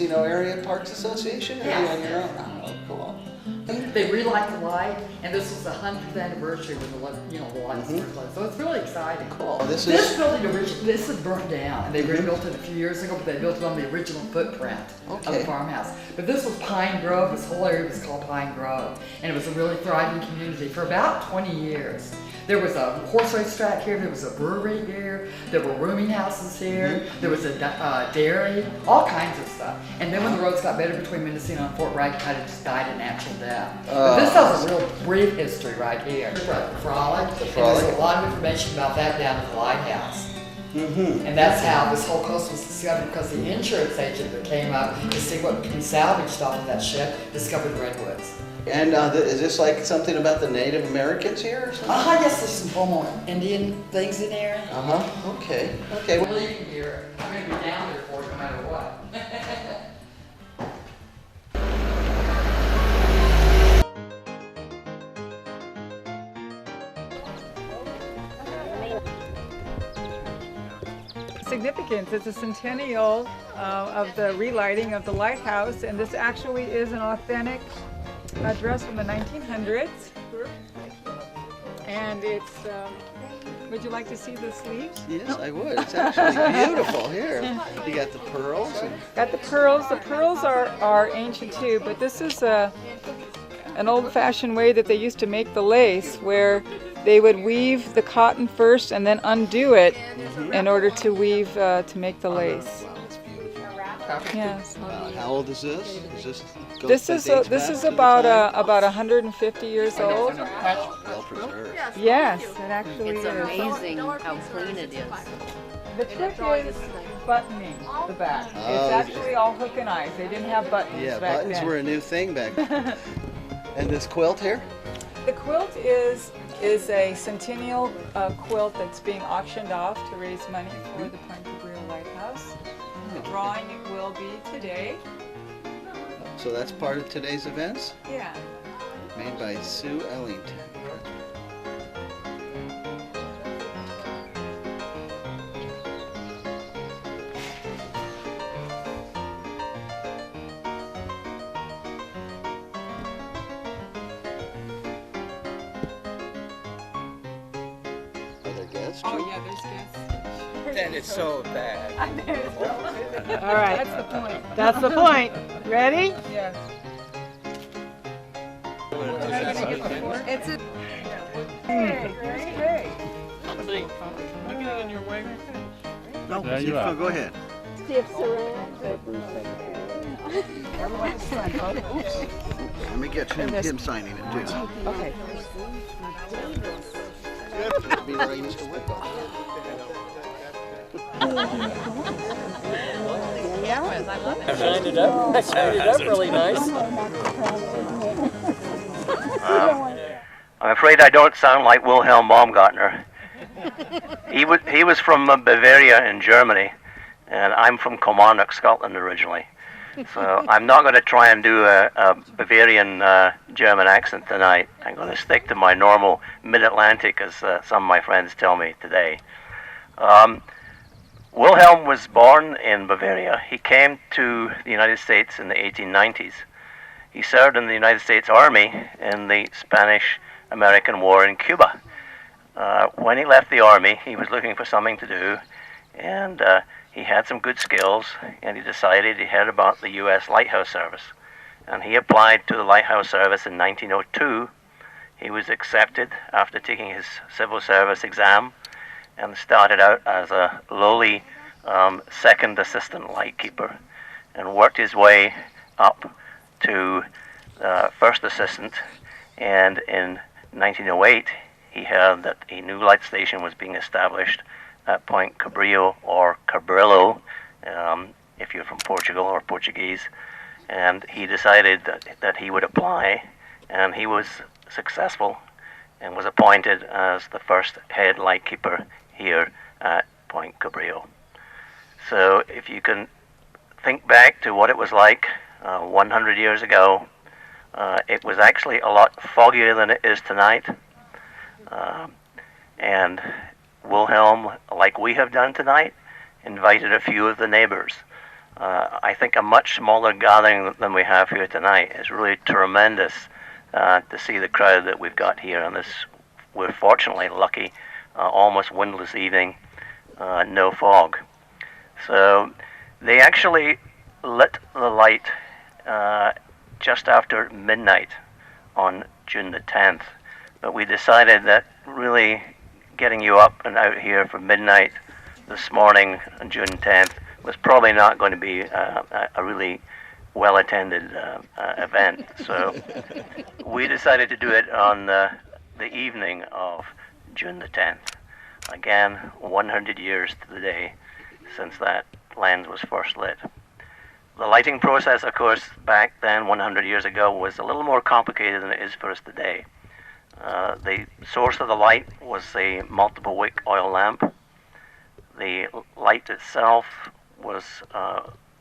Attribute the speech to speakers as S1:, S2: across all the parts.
S1: Mendocino Area Parks Association? Or are you on your own? Oh, cool.
S2: They relight the light, and this was the 100th anniversary when the lights were closed. So it's really exciting.
S1: Cool.
S2: This building this is burnt down, and they rebuilt it a few years ago, but they built it on the original footprint of the farmhouse. But this was Pine Grove. This whole area was called Pine Grove, and it was a really thriving community for about 20 years. There was a horse race track here, there was a brewery here, there were rooming houses here, there was a dairy, all kinds of stuff. And then when the roads got better between Mendocino and Fort Wright, kind of just died a natural death. But this has a real brief history right here. The Frolic. And there's a lot of information about that down at the lighthouse. And that's how this whole coast was discovered, because the insurance agent that came up to see what could be salvaged off of that ship discovered redwoods.
S1: And is this like something about the Native Americans here or something?
S2: Yes, there's some Homo Indian things in there.
S1: Okay.
S2: We're leaving here. I'm going to be down there for it no matter what.
S3: Significance. It's a centennial of the relighting of the lighthouse, and this actually is an authentic dress from the 1900s. And it's, would you like to see the sleeves?
S1: Yes, I would. It's actually beautiful here. You got the pearls.
S3: Got the pearls. The pearls are ancient too, but this is an old-fashioned way that they used to make the lace, where they would weave the cotton first and then undo it in order to weave to make the lace. Yes.
S1: How old is this?
S3: This is about 150 years old.
S1: Well preserved.
S3: Yes, it actually is.
S4: It's amazing how clean it is.
S3: The trick is buttoning the back. It's actually all hook and eyes. They didn't have buttons back then.
S1: Yeah, buttons were a new thing back then. And this quilt here?
S3: The quilt is a Centennial quilt that's being auctioned off to raise money for the Cabrillo Lighthouse. The drawing will be today.
S1: So that's part of today's events?
S3: Yeah.
S1: Made by Sue Ellington. Are there guests?
S3: Oh yeah, there's guests.
S5: Then it's so bad.
S3: All right. That's the point. That's the point. Ready? Yes. It's a. Hey.
S5: Look at it in your way.
S1: No, go ahead. Let me get him signing it too.
S3: Okay.
S1: That'd be where I used to whip them.
S5: Shined it up really nice.
S6: I'm afraid I don't sound like Wilhelm Baumgartner. He was from Bavaria in Germany, and I'm from Kilmarnock, Scotland originally. So I'm not going to try and do a Bavarian German accent tonight. I'm going to stick to my normal mid-Atlantic, as some of my friends tell me today. Wilhelm was born in Bavaria. He came to the United States in the 1890s. He served in the United States Army in the Spanish-American War in Cuba. When he left the Army, he was looking for something to do, and he had some good skills, and he decided he had about the U.S. Lighthouse Service. And he applied to the Lighthouse Service in 1902. He was accepted after taking his civil service exam, and started out as a lowly second assistant lightkeeper, and worked his way up to first assistant. And in 1908, he heard that a new light station was being established at Point Cabrillo, or Cabrillo, if you're from Portugal or Portuguese. And he decided that he would apply, and he was successful and was appointed as the first head lightkeeper here at Point Cabrillo. So if you can think back to what it was like 100 years ago, it was actually a lot foggier than it is tonight. And Wilhelm, like we have done tonight, invited a few of the neighbors I think a much smaller gathering than we have here tonight. It's really tremendous to see the crowd that we've got here on this, we're fortunately lucky, almost windless evening, no fog. So they actually lit the light just after midnight on June the 10th. But we decided that really getting you up and out here for midnight this morning on June 10th was probably not going to be a really well-attended event. So we decided to do it on the evening of June the 10th. Again, 100 years to the day since that lens was first lit. The lighting process, of course, back then, 100 years ago, was a little more complicated than it is for us today. The source of the light was a multiple wick oil lamp. The light itself was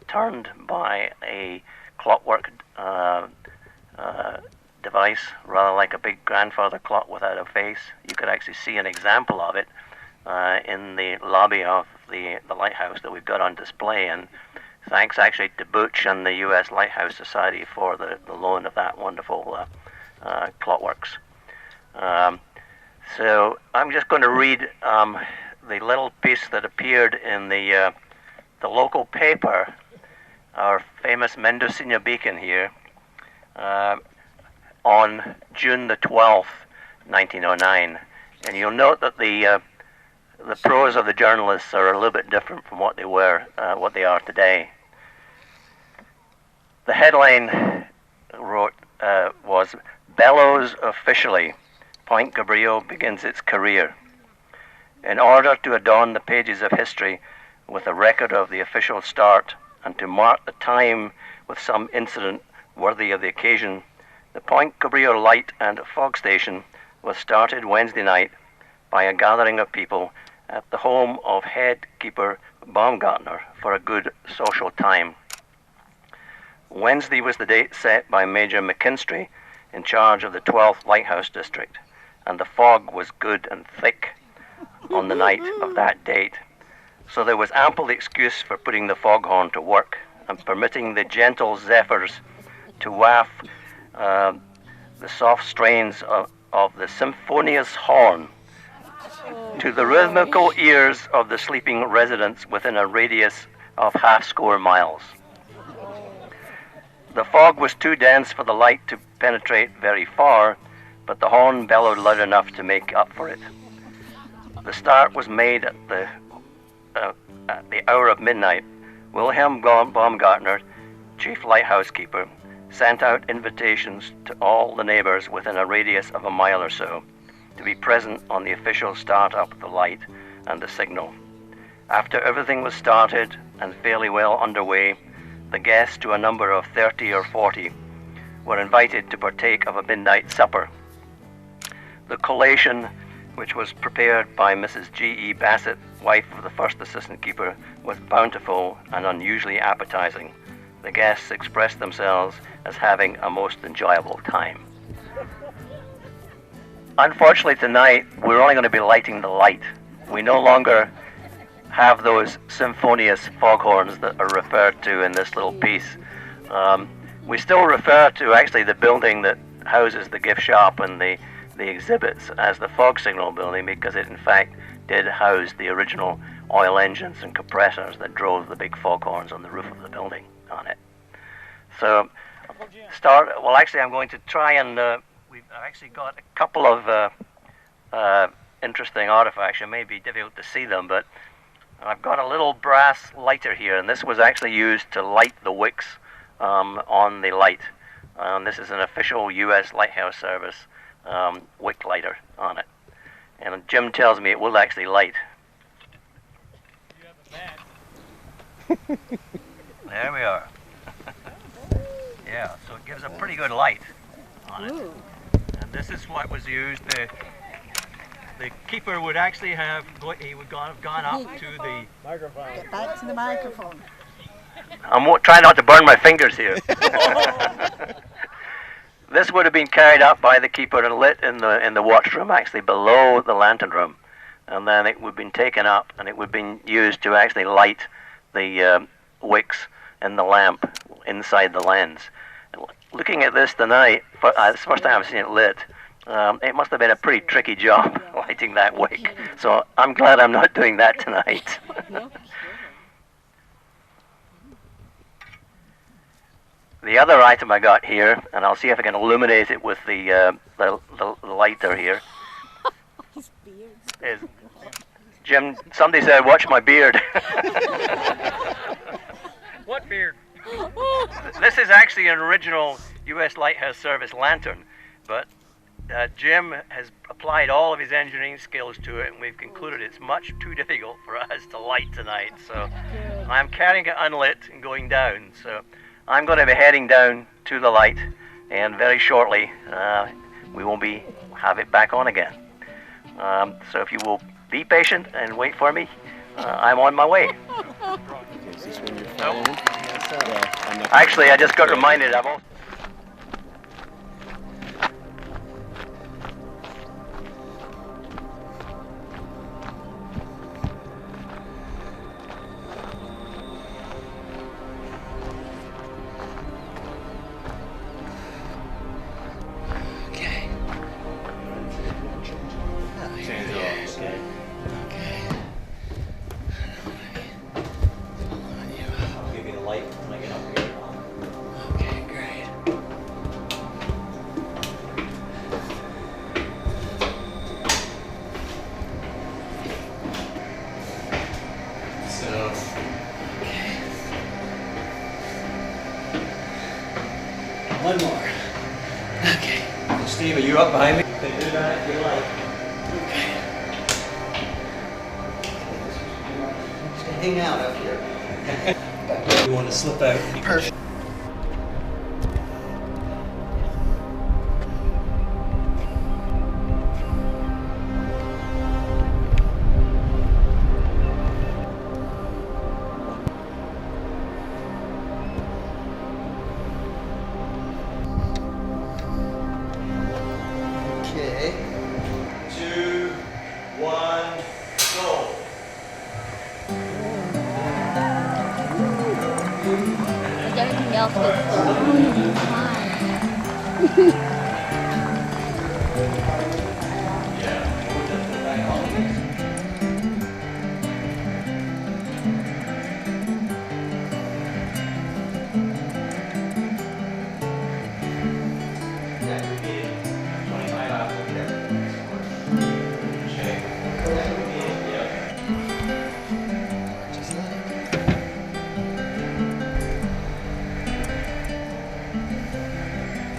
S6: turned by a clockwork device, rather like a big grandfather clock without a face. You could actually see an example of it in the lobby of the lighthouse that we've got on display, and thanks actually to Butch and the U.S. Lighthouse Society for the loan of that wonderful clockworks. So I'm just going to read the little piece that appeared in the local paper, our famous Mendocino Beacon here, on June the 12th, 1909. And you'll note that the prose of the journalists are a little bit different from what they were, what they are today. The headline was "Bellows Officially, Point Cabrillo Begins Its Career." In order to adorn the pages of history with a record of the official start and to mark the time with some incident worthy of the occasion, the Point Cabrillo Light and Fog Station was started Wednesday night by a gathering of people at the home of head keeper Baumgartner for a good social time. Wednesday was the date set by Major McKinstry in charge of the 12th Lighthouse District, and the fog was good and thick on the night of that date. So there was ample excuse for putting the foghorn to work and permitting the gentle zephyrs to waft the soft strains of the symphonious horn to the rhythmical ears of the sleeping residents within a radius of half-score miles. The fog was too dense for the light to penetrate very far, but the horn bellowed loud enough to make up for it. The start was made at the hour of midnight. Wilhelm Baumgartner, chief lighthouse keeper, sent out invitations to all the neighbors within a radius of a mile or so to be present on the official start-up of the light and the signal. After everything was started and fairly well underway, the guests, to a number of 30 or 40, were invited to partake of a midnight supper. The collation, which was prepared by Mrs. G.E. Bassett, wife of the first assistant keeper, was bountiful and unusually appetizing. The guests expressed themselves as having a most enjoyable time. Unfortunately tonight, we're only going to be lighting the light. We no longer have those symphonious foghorns that are referred to in this little piece. We still refer to actually the building that houses the gift shop and the exhibits as the fog signal building, because it in fact did house the original oil engines and compressors that drove the big foghorns on the roof of the building on it. So actually I'm going to try and we've actually got a couple of interesting artifacts. It may be difficult to see them, but I've got a little brass lighter here, and this was actually used to light the wicks on the light. This is an official U.S. Lighthouse Service wick lighter on it. And Jim tells me it will actually light. There we are. Yeah, so it gives a pretty good light on it. And this is what was used. The keeper would actually have gone up to the
S5: Microphone.
S7: Get back to the microphone.
S6: I'm trying not to burn my fingers here. This would have been carried up by the keeper and lit in the watch room, actually below the lantern room, and then it would have been taken up and it would have been used to actually light the wicks and the lamp inside the lens. Looking at this tonight, it's the first time I've seen it lit. It must have been a pretty tricky job lighting that wick. So I'm glad I'm not doing that tonight. The other item I got here, and I'll see if I can illuminate it with the lighter here, is Jim. Somebody said, "Watch my beard."
S5: What beard?
S6: This is actually an original U.S. Lighthouse Service lantern, but Jim has applied all of his engineering skills to it, and we've concluded it's much too difficult for us to light tonight. So I'm carrying it unlit and going down. So I'm going to be heading down to the light, and very shortly we will have it back on again. So if you will be patient and wait for me, I'm on my way.
S1: Is this when you're following? Yeah, I'm not
S6: Actually, I just got reminded. I'm also
S1: Okay.
S6: I'll give you the light when I get up here.
S1: Okay, great. So, okay. One more. Okay.
S6: Steve, are you up behind me? They do that if you like.
S1: Okay. Just hang out up here.
S6: You want to slip out?
S1: Perfect. Okay.
S6: 2, 1, go.
S4: Everything else was fine.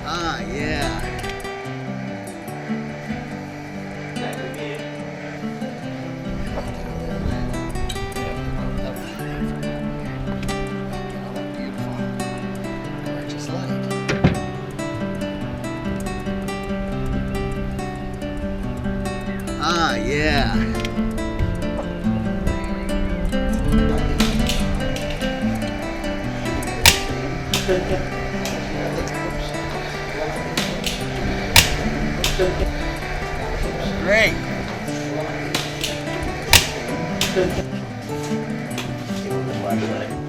S1: Ah, yeah. Ah, yeah. Great.
S6: Flashlight.